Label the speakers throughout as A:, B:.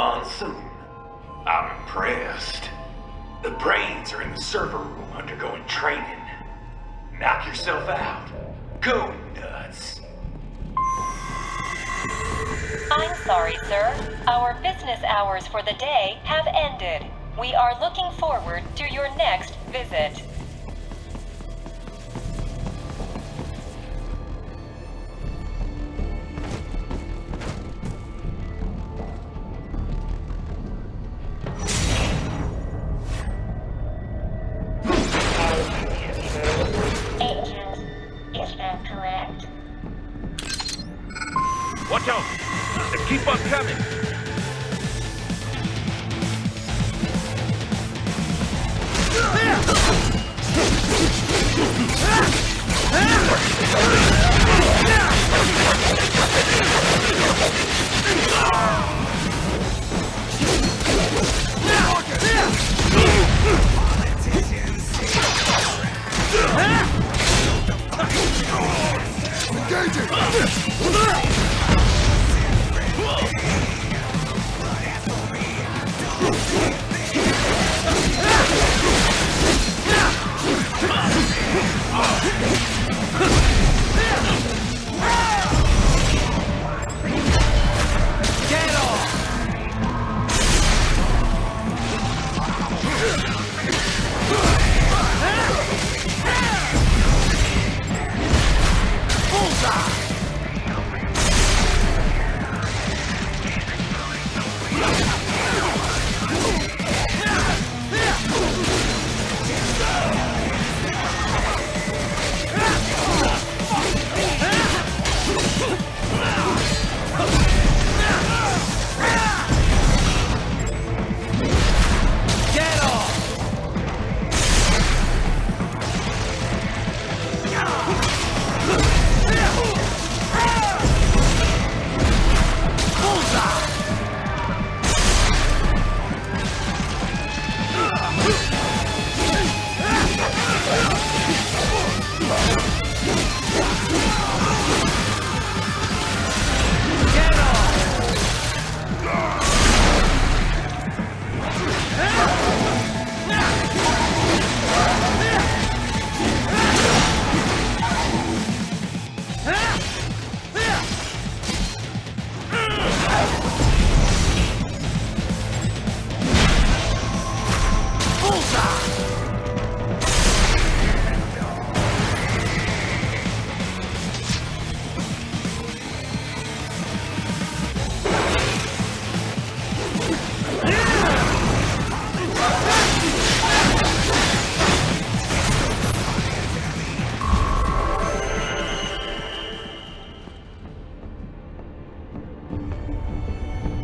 A: Monsoon. I'm impressed. The brains are in the server room undergoing training. Knock yourself out. Go nuts.
B: I'm sorry, sir. Our business hours for the day have ended. We are looking forward to your next visit.
C: Watch out! They keep on coming!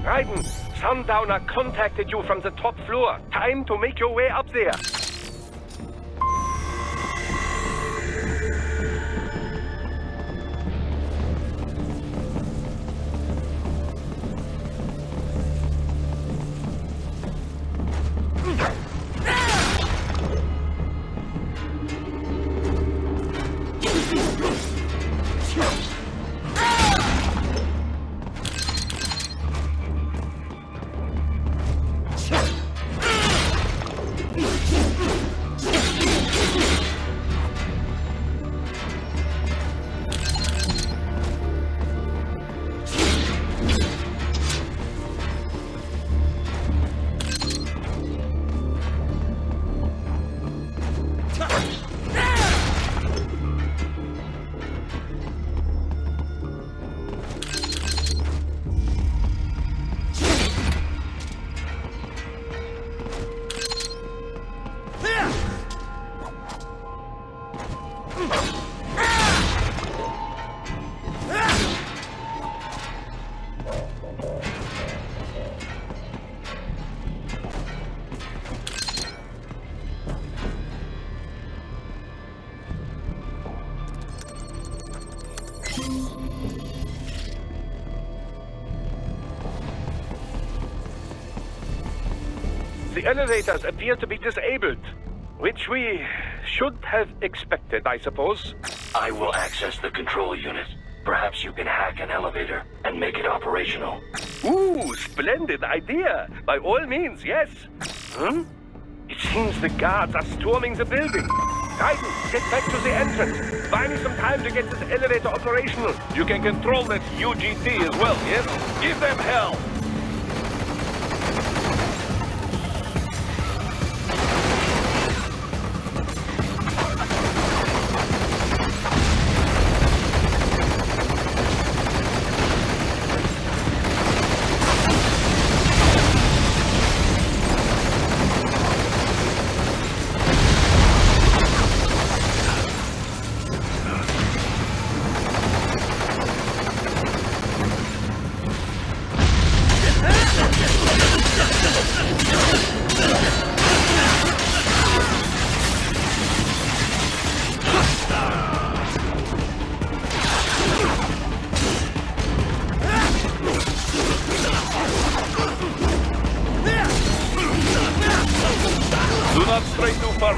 C: Raiden, Sundowner contacted you from the top floor. Time to make your way up there. The elevators appear to be disabled, which we should have expected, I suppose.
A: I will access the control unit.
D: Perhaps you can hack an elevator and make it operational.
C: Ooh, splendid idea. By all means, yes. It seems the guards are storming the building. Raiden, get back to the entrance. Buy me some time to get this elevator operational. You can control that UGT as well, yes? Give them hell!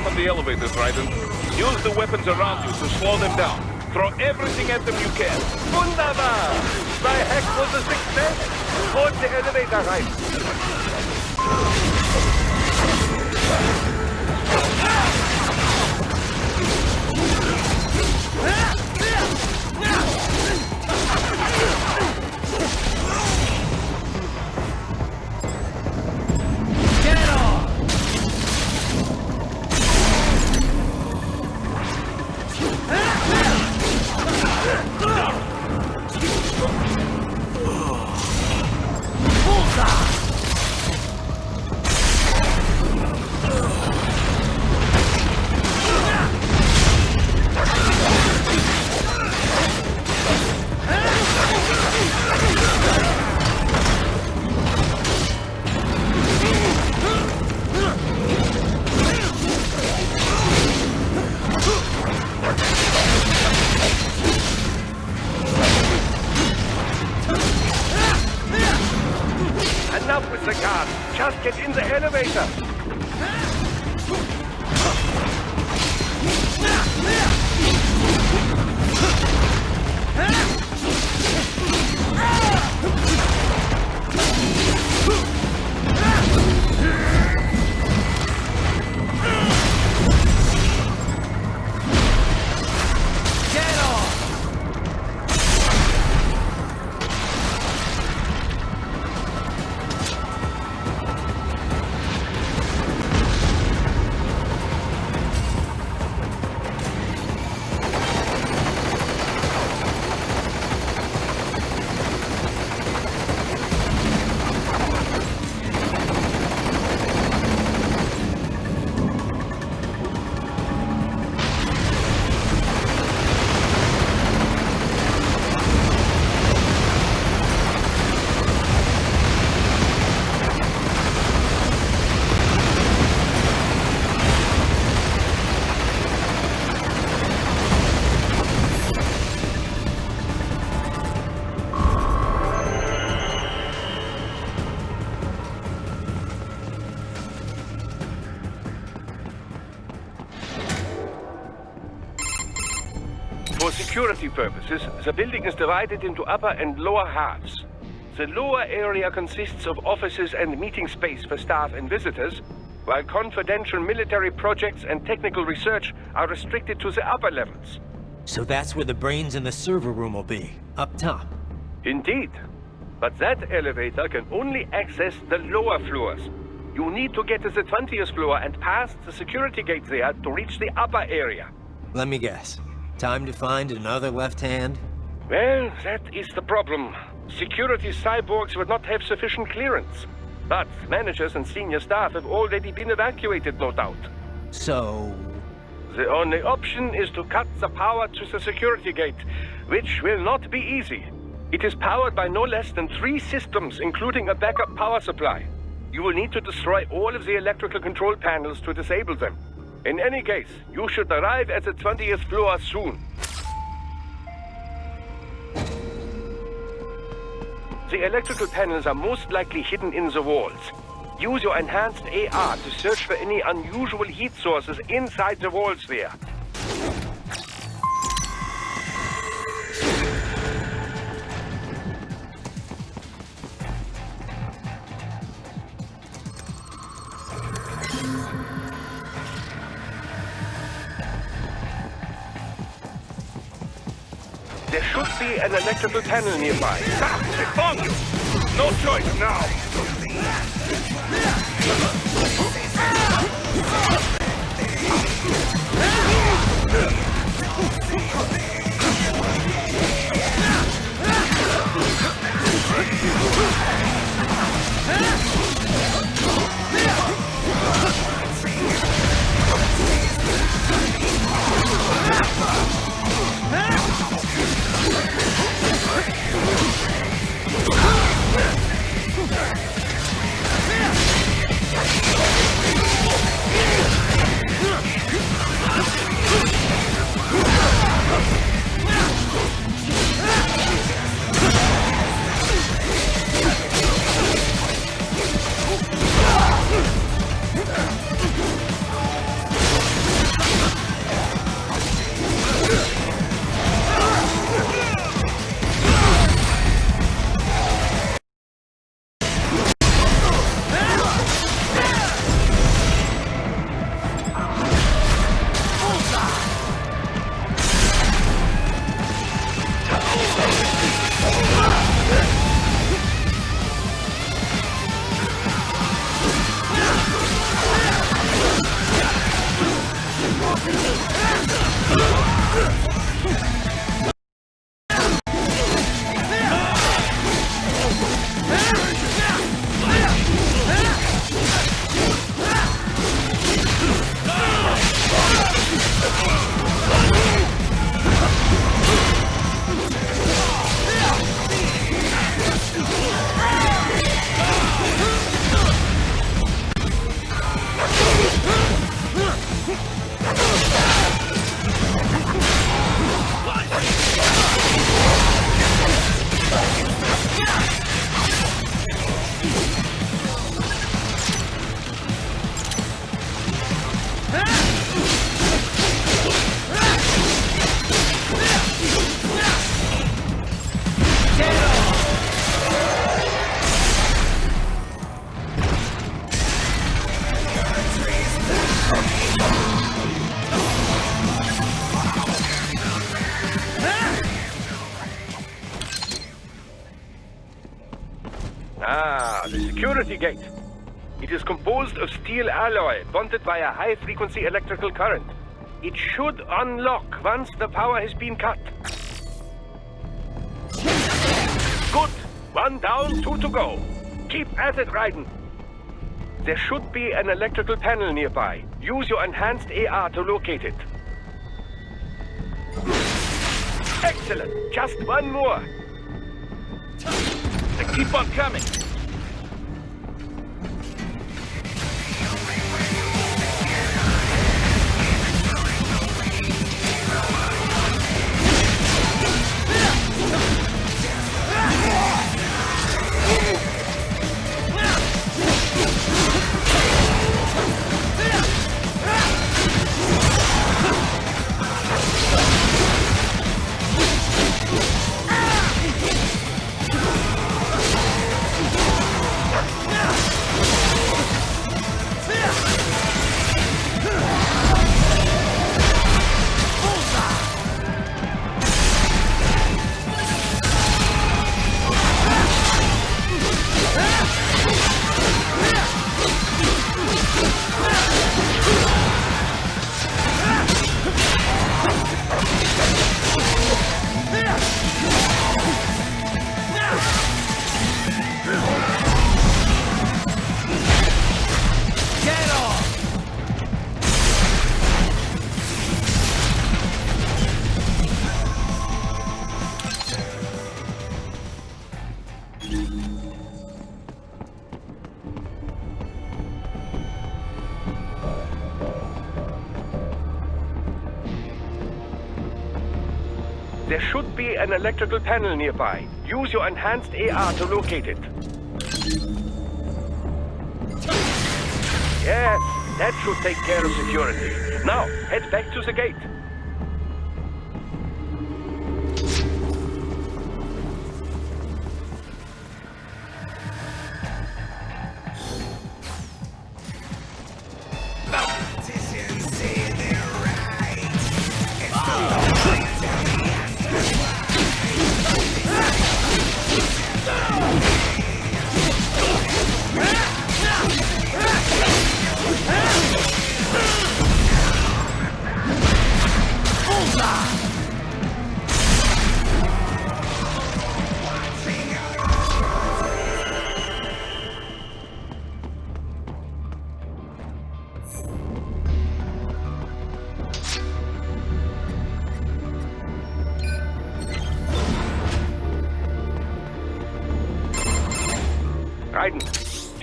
C: From the elevators, Raiden. Use the weapons around you to slow them down. Throw everything at them you can. Wunderbar! My hack was a success! Board the elevator, Raiden. Enough with the guards. Just get in the elevator. For security purposes, the building is divided into upper and lower halves. The lower area consists of offices and meeting space for staff and visitors, while confidential military projects and technical research are restricted to the upper levels.
E: So that's where the brains in the server room will be, up top.
C: Indeed. But that elevator can only access the lower floors. You need to get to the 20th floor and past the security gate there to reach the upper area.
E: Let me guess. Time to find another left hand?
C: Well, that is the problem. Security cyborgs would not have sufficient clearance. But managers and senior staff have already been evacuated, no doubt.
E: So...
C: The only option is to cut the power to the security gate, which will not be easy. It is powered by no less than 3 systems, including a backup power supply. You will need to destroy all of the electrical control panels to disable them. In any case, you should arrive at the 20th floor soon. The electrical panels are most likely hidden in the walls. Use your enhanced AR to search for any unusual heat sources inside the walls there. There should be an electrical panel nearby. Stop! I found you! No choice now! The security gate. It is composed of steel alloy bonded by a high-frequency electrical current. It should unlock once the power has been cut. Good. 1 down, 2 to go. Keep at it, Raiden. There should be an electrical panel nearby. Use your enhanced AR to locate it. Excellent. Just 1 more. Keep on coming. There should be an electrical panel nearby. Use your enhanced AR to locate it. Yes, that should take care of security. Now, head back to the gate.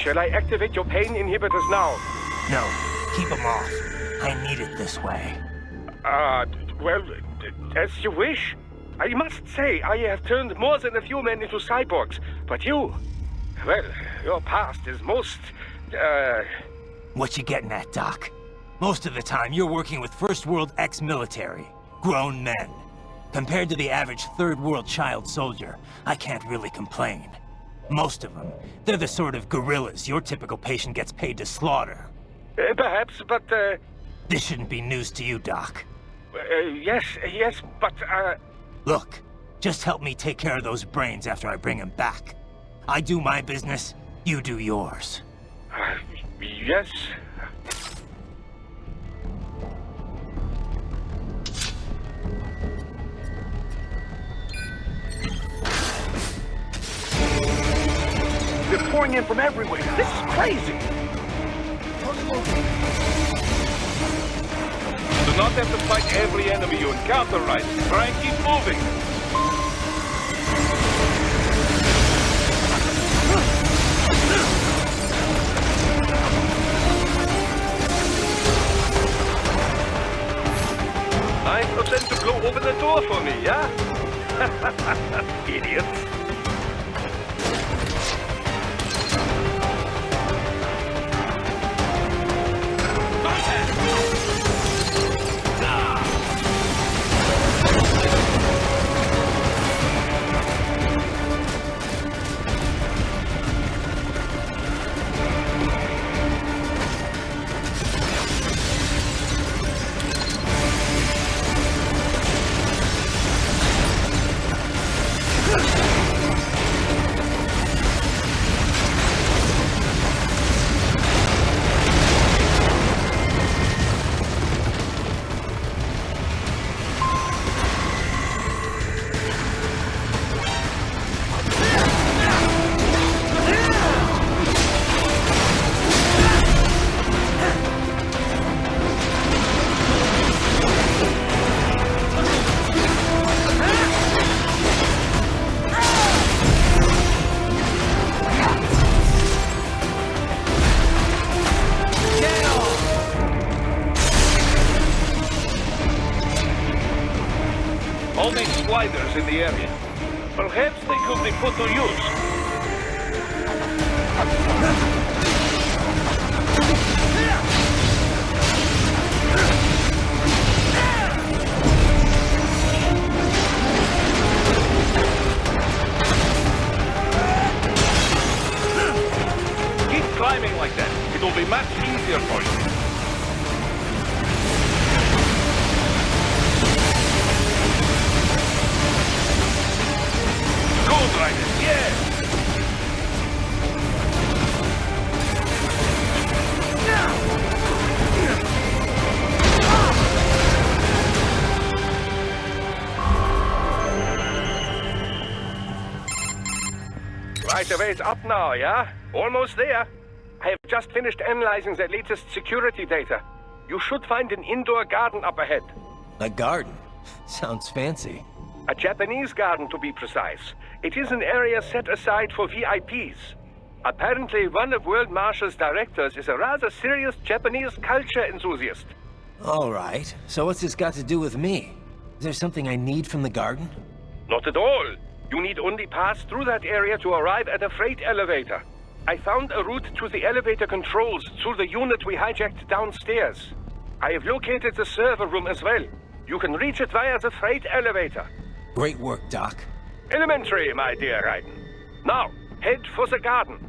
C: Shall I activate your pain inhibitors now?
E: No, keep them off. I need it this way.
C: Well, as you wish. I must say, I have turned more than a few men into cyborgs, but you... Well, your past is most,
E: What you getting at, Doc? Most of the time, you're working with First World ex-military. Grown men. Compared to the average Third World child soldier, I can't really complain. Most of them, they're the sort of gorillas your typical patient gets paid to slaughter.
C: Perhaps, but,
E: This shouldn't be news to you, Doc.
C: yes, but,
E: Look, just help me take care of those brains after I bring them back. I do my business, you do yours.
C: yes. They're pouring in from everywhere. This is crazy. Do not have to fight every enemy you encounter, right? Try and keep moving. $9% to blow open the door for me, yeah? Idiots. All these sliders in the area. Perhaps they could be put to use. Keep climbing like that. It'll be much easier for you. Gold Riders, yeah! Right away, it's up now, yeah? Almost there. I have just finished analyzing the latest security data. You should find an indoor garden up ahead.
E: A garden? Sounds fancy.
C: A Japanese garden, to be precise. It is an area set aside for VIPs. Apparently, one of World Marshal's directors is a rather serious Japanese culture enthusiast.
E: All right, so what's this got to do with me? Is there something I need from the garden?
C: Not at all. You need only pass through that area to arrive at a freight elevator. I found a route to the elevator controls through the unit we hijacked downstairs. I have located the server room as well. You can reach it via the freight elevator.
E: Great work, Doc.
C: Elementary, my dear Raiden. Now, head for the garden.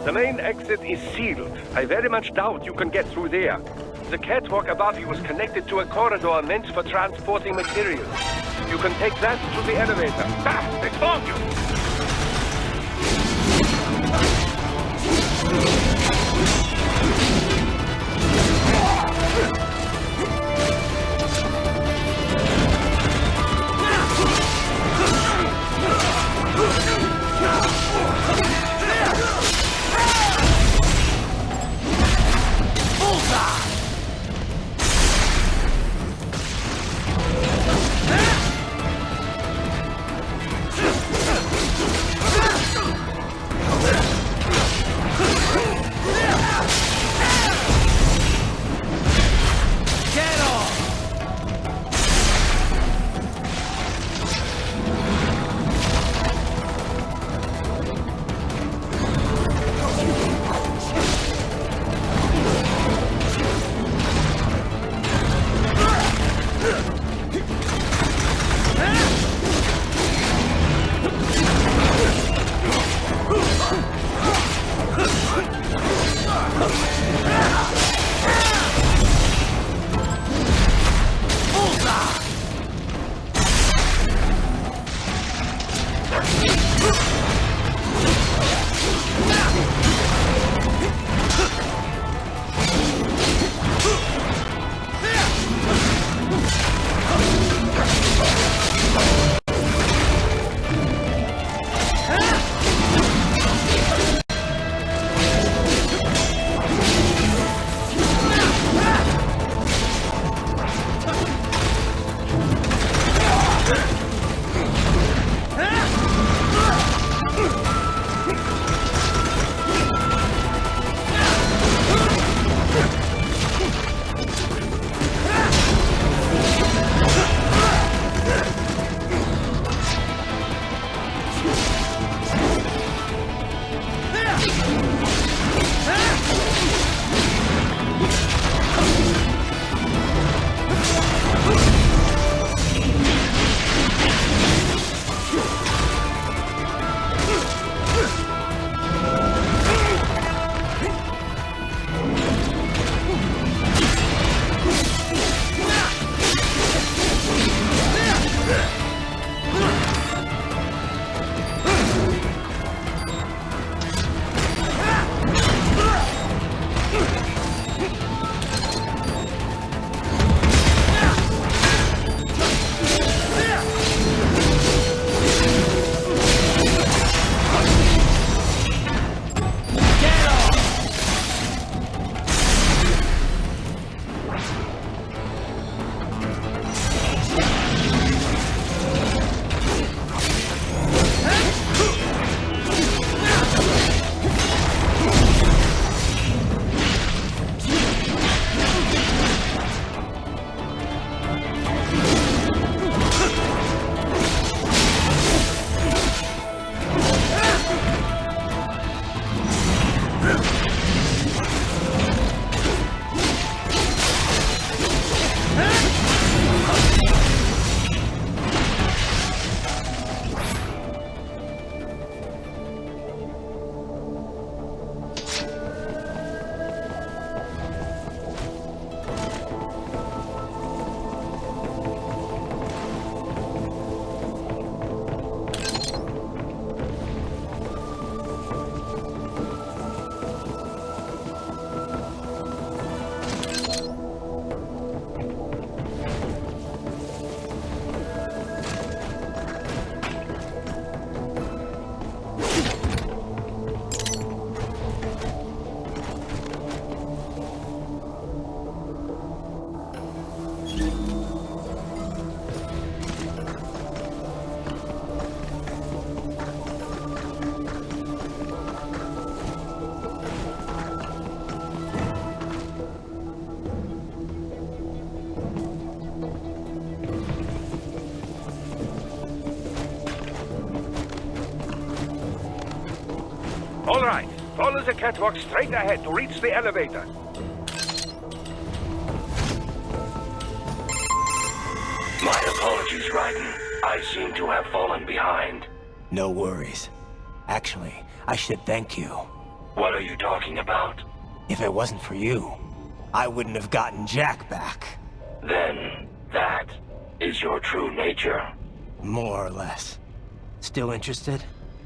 C: The main exit is sealed. I very much doubt you can get through there. The catwalk above you is connected to a corridor meant for transporting materials. You can take that to the elevator. Ah! They found you! All right. Follow the catwalk straight ahead to reach the elevator.
D: My apologies, Raiden. I seem to have fallen behind.
E: No worries. Actually, I should thank you.
D: What are you talking about?
E: If it wasn't for you, I wouldn't have gotten Jack back.
D: Then, that is your true nature.
E: More or less. Still interested?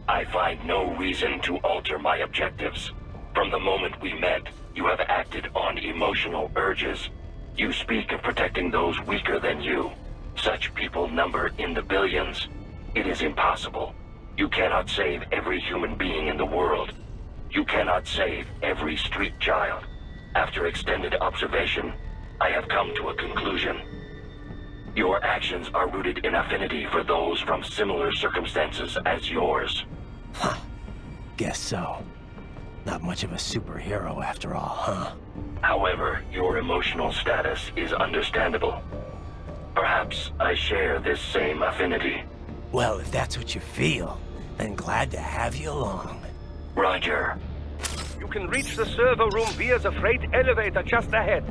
D: I find no reason to alter my objectives. From the moment we met, you have acted on emotional urges. You speak of protecting those weaker than you. Such people number in the billions. It is impossible. You cannot save every human being in the world. You cannot save every street child. After extended observation, I have come to a conclusion. Your actions are rooted in affinity for those from similar circumstances as yours.
E: Huh. Guess so. Not much of a superhero after all, huh?
D: However, your emotional status is understandable. Perhaps I share this same affinity.
E: Well, if that's what you feel, then glad to have you along.
D: Roger.
C: You can reach the server room via the freight elevator just ahead.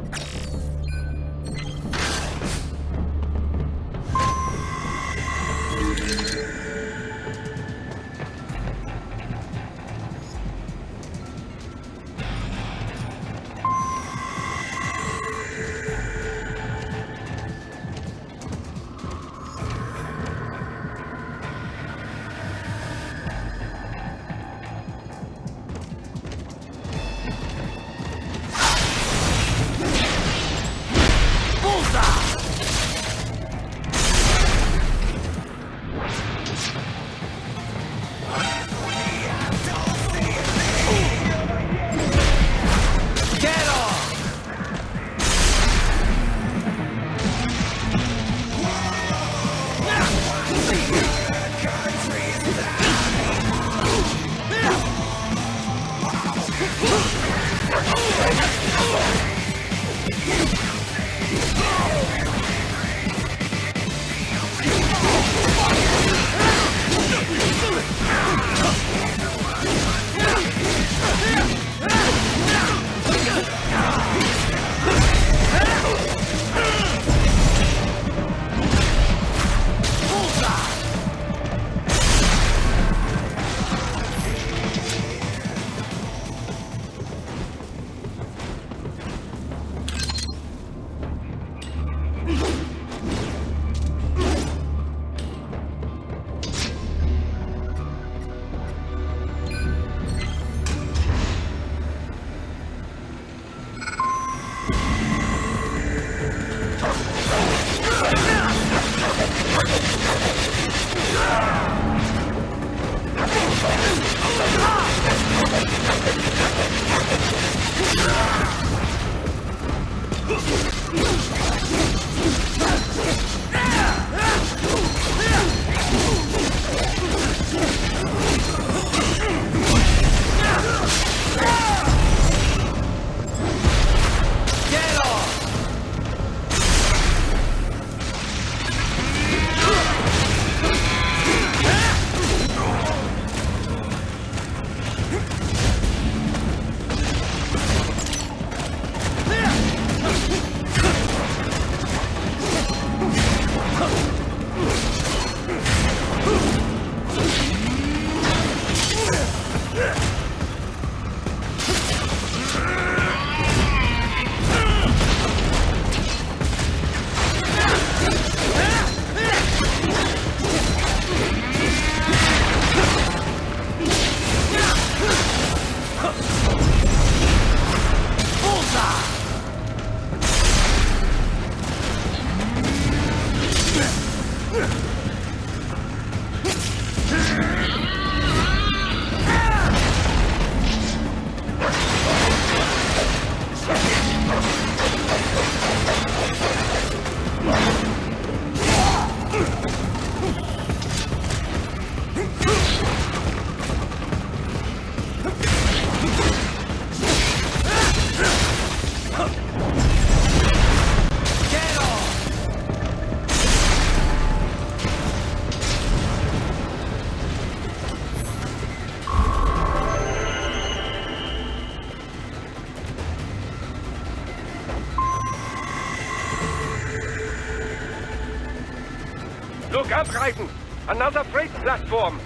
C: Look up, Raiden! Another freight platform!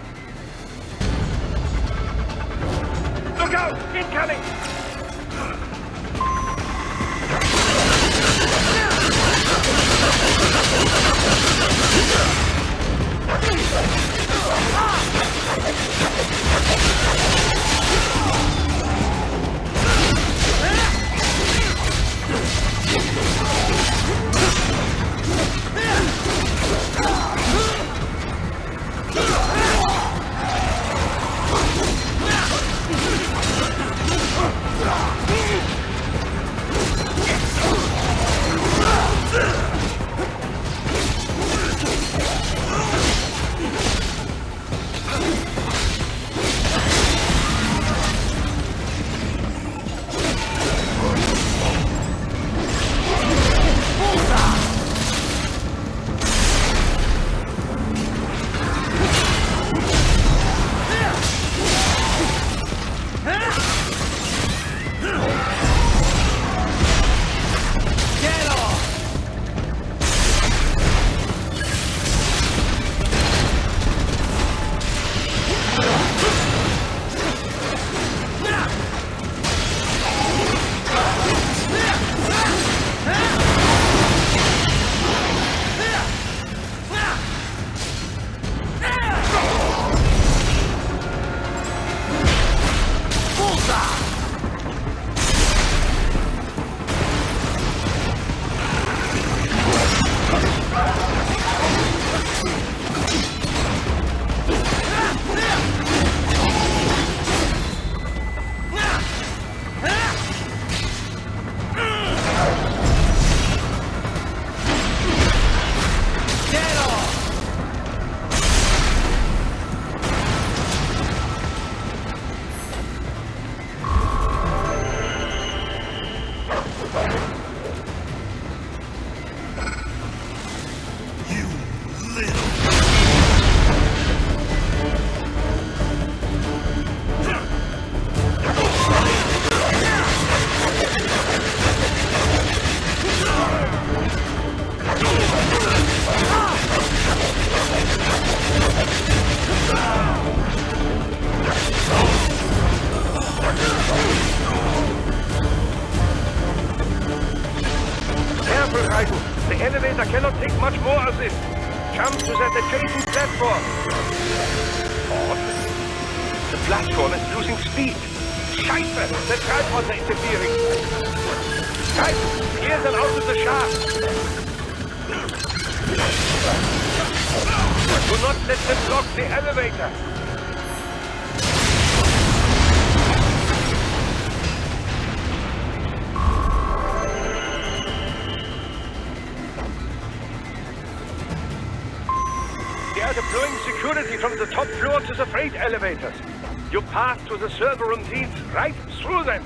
C: Look out! Incoming! The elevator cannot take much more of this. Jump to that adjacent platform. Odd. The platform is losing speed. Scheiße! The tripods are interfering. Right, clear them out of the shaft. Do not let them block the elevator. They are deploying security from the top floor to the freight elevators. You pass to the server room leads right through them.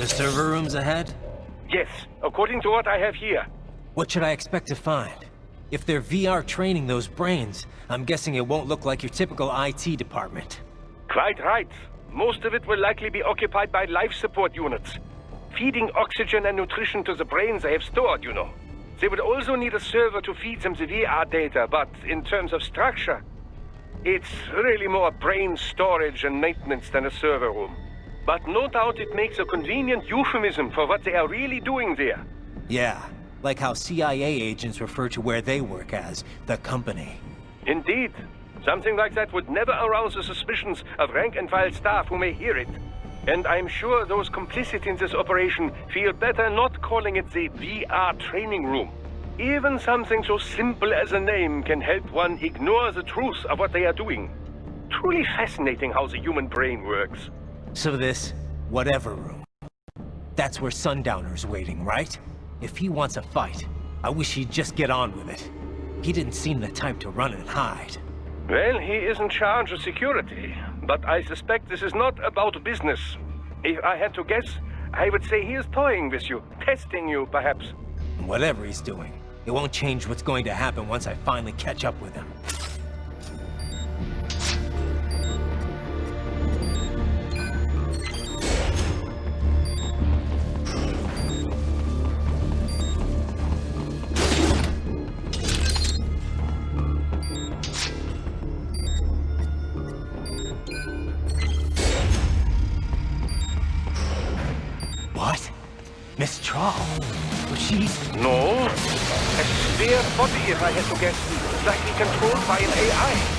E: server rooms ahead?
C: Yes, according to what I have here.
E: What should I expect to find? If they're VR training those brains, I'm guessing it won't look like your typical IT department.
C: Quite right. Most of it will likely be occupied by life support units. Feeding oxygen and nutrition to the brains they have stored, you know. They would also need a server to feed them the VR data, but in terms of structure, it's really more brain storage and maintenance than a server room. But no doubt it makes a convenient euphemism for what they are really doing there.
E: Yeah, like how CIA agents refer to where they work as the company.
C: Indeed. Something like that would never arouse the suspicions of rank-and-file staff who may hear it. And I'm sure those complicit in this operation feel better not calling it the VR training room. Even something so simple as a name can help one ignore the truth of what they are doing. Truly fascinating how the human brain works.
E: So this, whatever room, that's where Sundowner's waiting, right? If he wants a fight, I wish he'd just get on with it. He didn't seem the type to run and hide.
C: Well, he is in charge of security, but I suspect this is not about business. If I had to guess, I would say he is toying with you, testing you, perhaps.
E: Whatever he's doing, it won't change what's going to happen once I finally catch up with him. What? Miss Trawl? She's...
C: No. A spare body, if I had to guess. Likely controlled by an AI.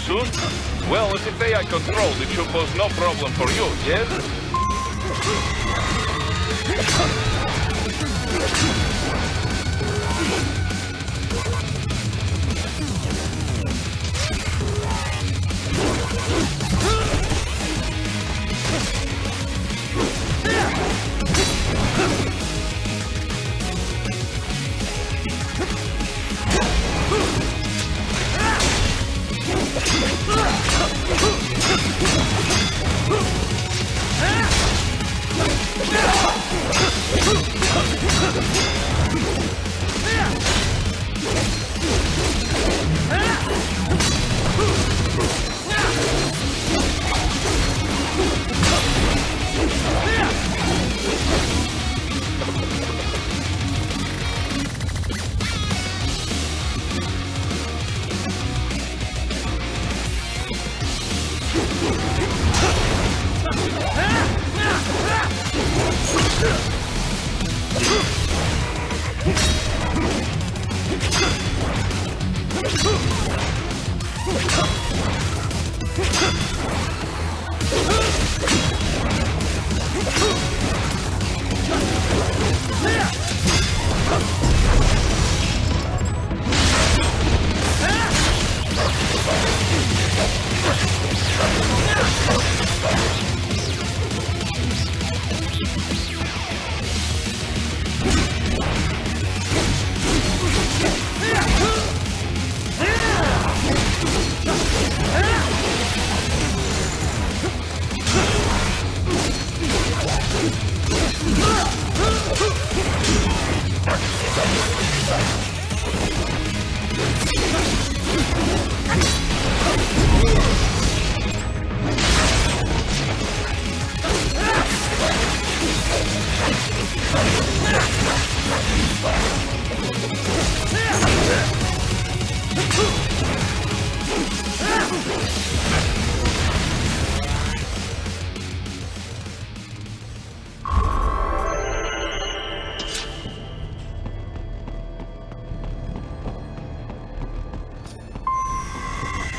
F: soon? Well, with the AI control, it should pose no problem for you, yes?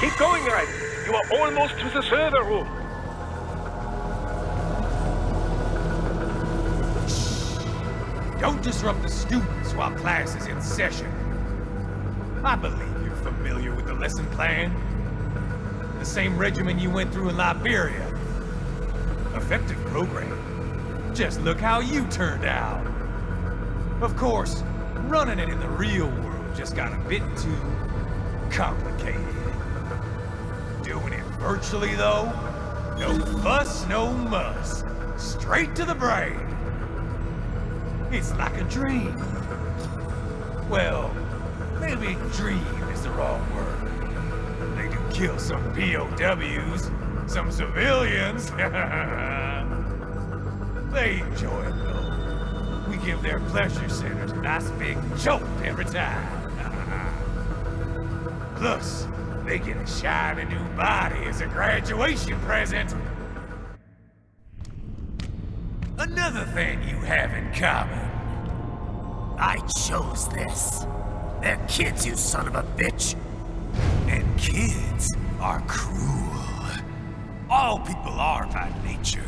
C: Keep going, Ryder. You are almost to the server room.
A: Don't disrupt the students while class is in session. I believe you're familiar with the lesson plan. The same regimen you went through in Liberia. Effective program. Just look how you turned out. Of course, running it in the real world just got a bit too complicated. Doing it virtually, though, no fuss, no muss. Straight to the brain. It's like a dream. Well, maybe dream is the wrong word. They do kill some POWs, some civilians. They enjoy it, though. We give their pleasure centers a nice big jolt every time. Plus, they get a shiny new body as a graduation present. Another thing you have in common.
E: I chose this. They're kids, you son of a bitch.
A: And kids are cruel. All people are by nature.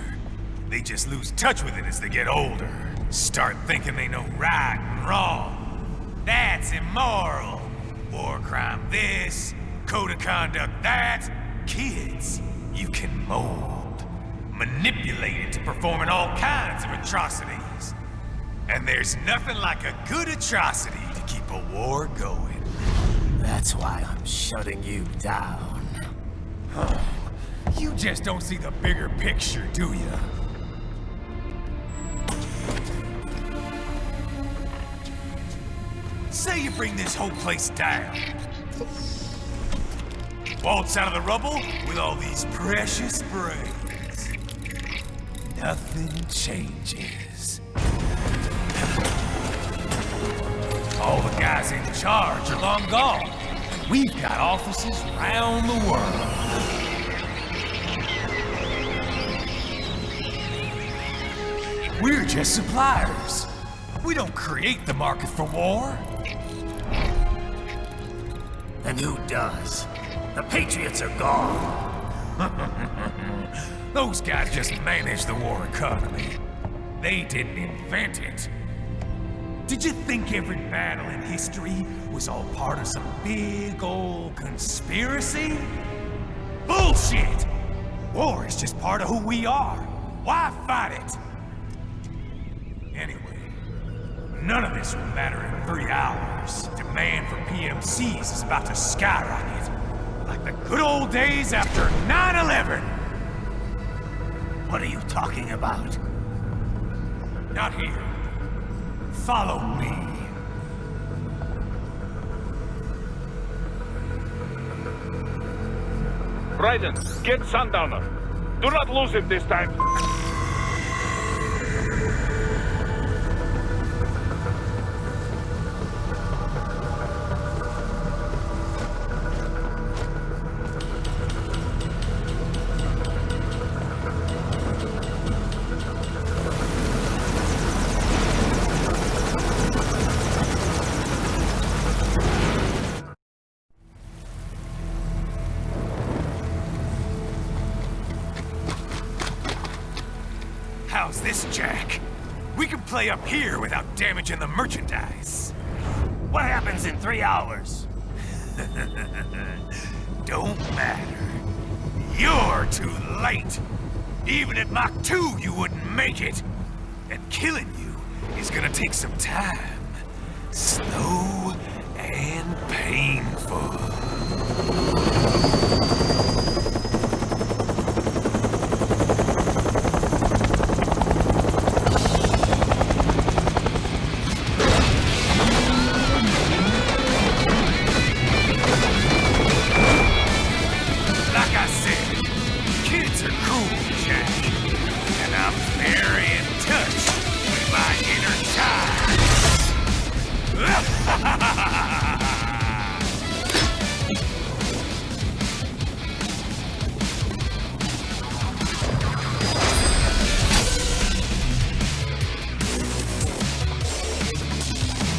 A: They just lose touch with it as they get older. Start thinking they know right and wrong. That's immoral. War crime this, code of conduct that. Kids, you can mold, manipulate into performing all kinds of atrocities. And there's nothing like a good atrocity to keep a war going.
E: That's why I'm shutting you down.
A: You just don't see the bigger picture, do you? Say you bring this whole place down. Waltz out of the rubble with all these precious brains. Nothing changes. All the guys in charge are long gone. We've got offices around the world. We're just suppliers. We don't create the market for war.
E: And who does? The Patriots are gone.
A: Those guys just manage the war economy. They didn't invent it. Did you think every battle in history was all part of some big old conspiracy? Bullshit! War is just part of who we are. Why fight it? Anyway, none of this will matter in 3 hours. Demand for PMCs is about to skyrocket. Like the good old days after 9/11.
E: What are you talking about?
A: Not here. Follow me.
F: Raiden, get Sundowner. Do not lose him this time.
A: How's this, Jack? We can play up here without damaging the merchandise.
E: What happens in 3 hours?
A: Don't matter. You're too late. Even at Mach 2, you wouldn't make it. And killing you is gonna take some time. Slow and painful.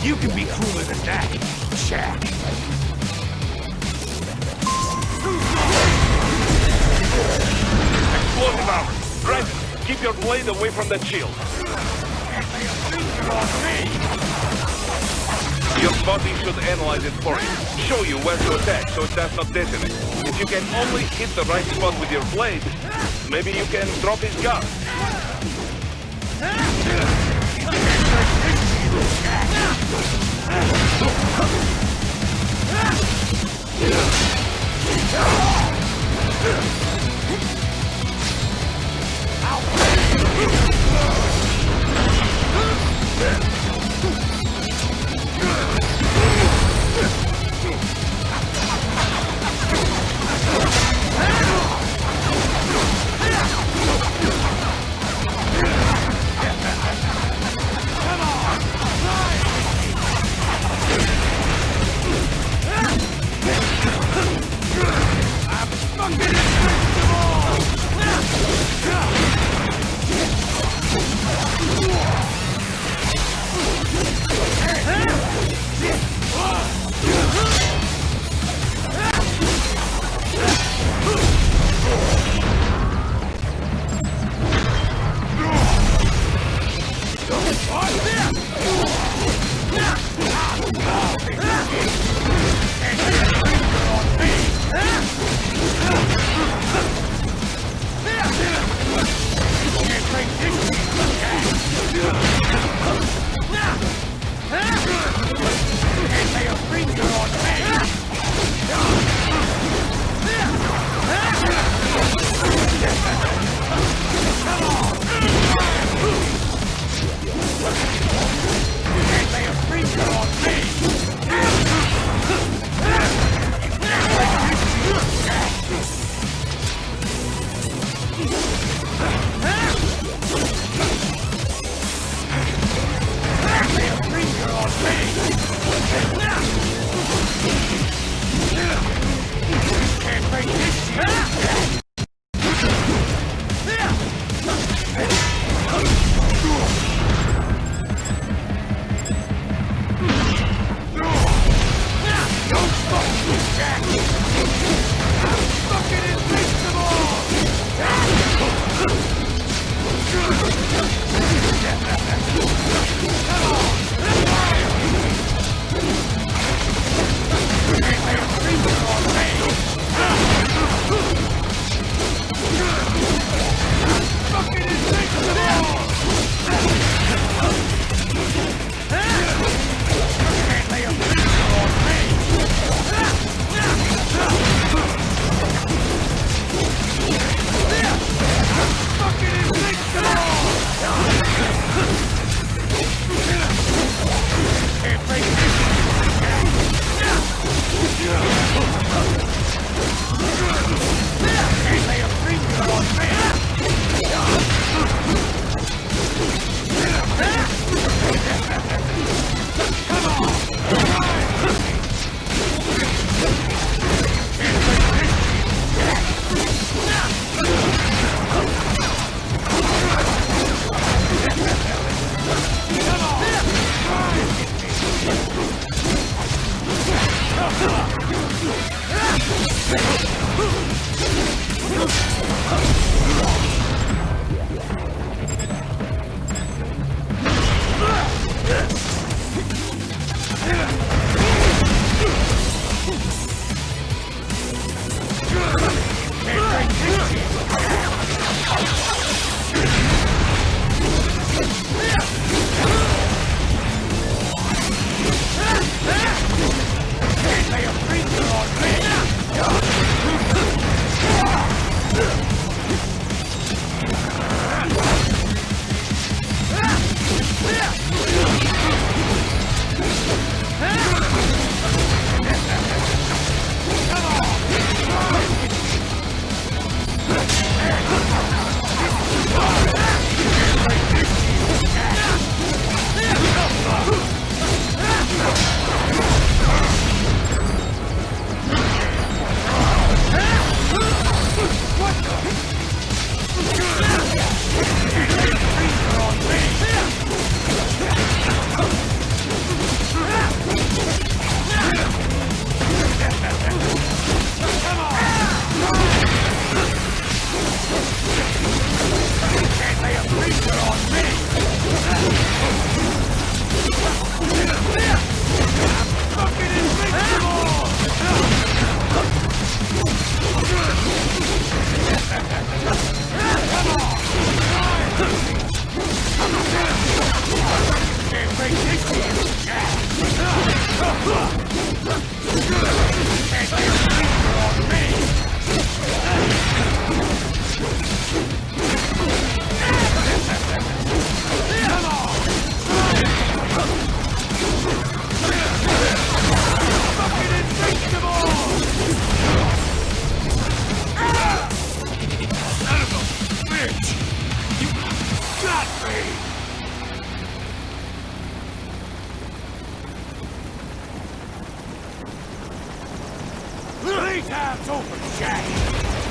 A: You can be cooler than that, Jack.
F: Explosive armor. Raiden, keep your blade away from that shield. Your body should analyze it for you. Show you where to attack so it does not detonate. If you can only hit the right spot with your blade, maybe you can drop his gun.
A: Time's over, Jack.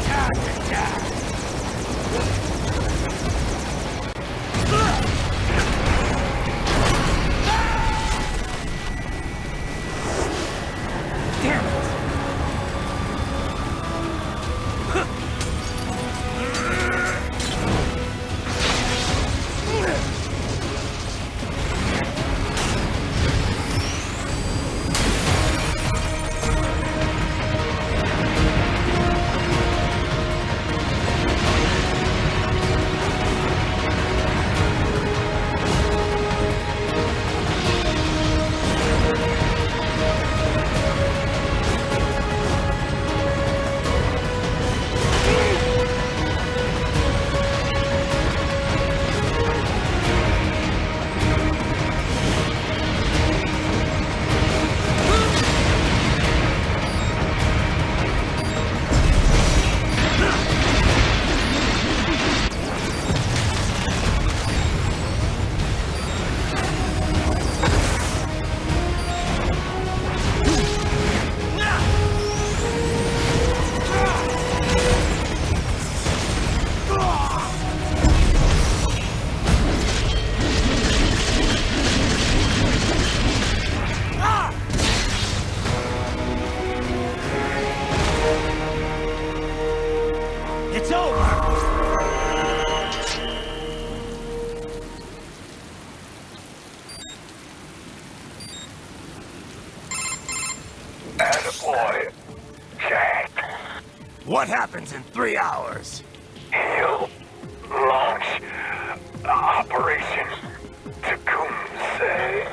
A: Time to die. Damn it! It's over!
D: Attaboy, Jack.
E: What happens in 3 hours?
D: He'll launch Operation Tecumseh.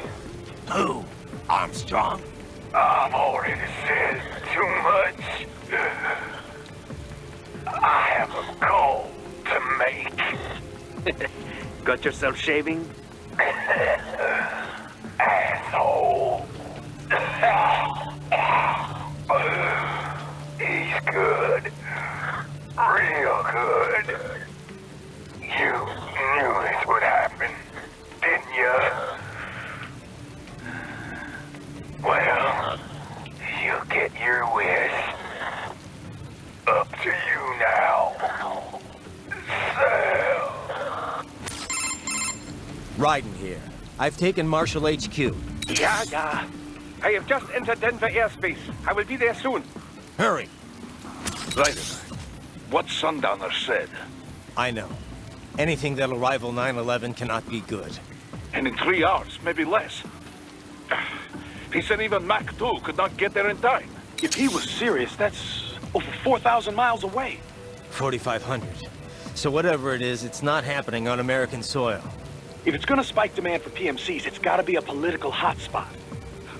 E: Who? Armstrong?
D: I've already said too much. I have a call to make.
C: Got yourself shaving?
D: Asshole. He's good. Real good. You knew this would happen, didn't you? Well, you get your wish. Up to you now. Sam.
G: Raiden here. I've taken Marshall HQ.
C: Yeah. I have just entered Denver airspace. I will be there soon.
E: Hurry.
F: Raiden, what Sundowner said,
G: I know. Anything that'll rival 9/11 cannot be good.
F: and in 3 hours, maybe less. He said even Mach 2 could not get there in time.
H: If he was serious, that's over 4,000 miles away.
G: 4,500. So whatever it is, it's not happening on American soil.
H: If it's gonna spike demand for PMCs, it's gotta be a political hotspot.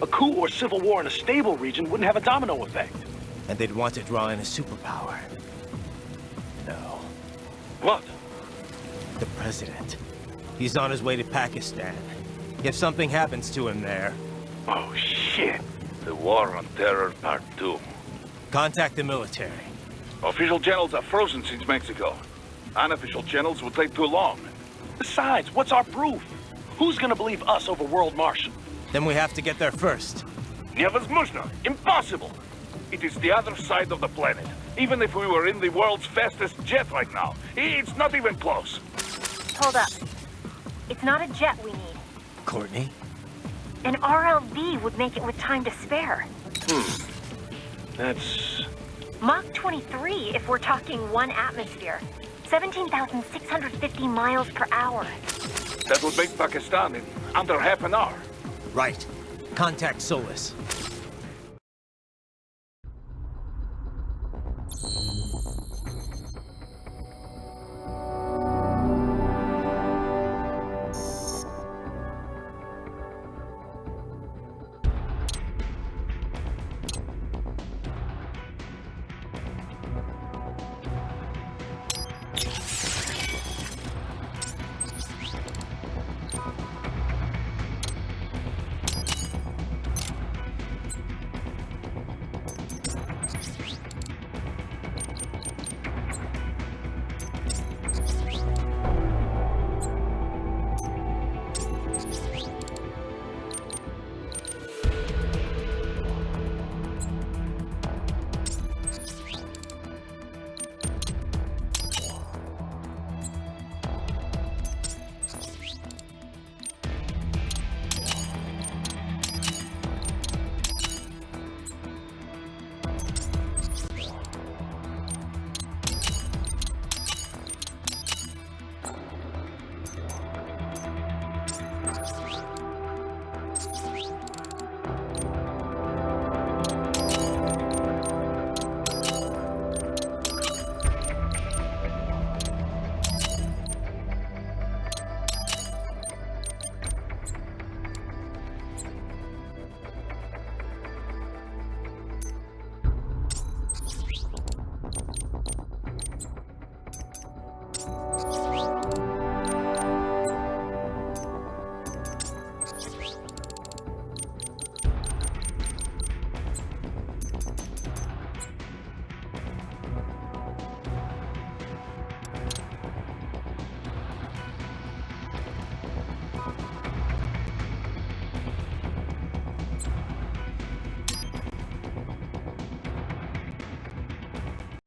H: A coup or civil war in a stable region wouldn't have a domino effect.
G: And they'd want to draw in a superpower. No.
F: What?
G: The president. He's on his way to Pakistan. If something happens to him there,
F: Oh, shit. The War on Terror Part 2.
G: contact the military.
F: Official channels are frozen since Mexico. Unofficial channels will take too long.
H: Besides, what's our proof? Who's gonna believe us over World Marshal?
G: Then we have to get there first.
F: Невозможно. Impossible. It is the other side of the planet. Even if we were in the world's fastest jet right now, it's not even close.
I: Hold up. It's not a jet we need.
G: Courtney?
I: An RLV would make it with time to spare.
H: That's...
I: Mach 23 if we're talking 1 atmosphere. 17,650 miles per hour.
F: That would make Pakistan in under half an hour.
G: Right. Contact Solus.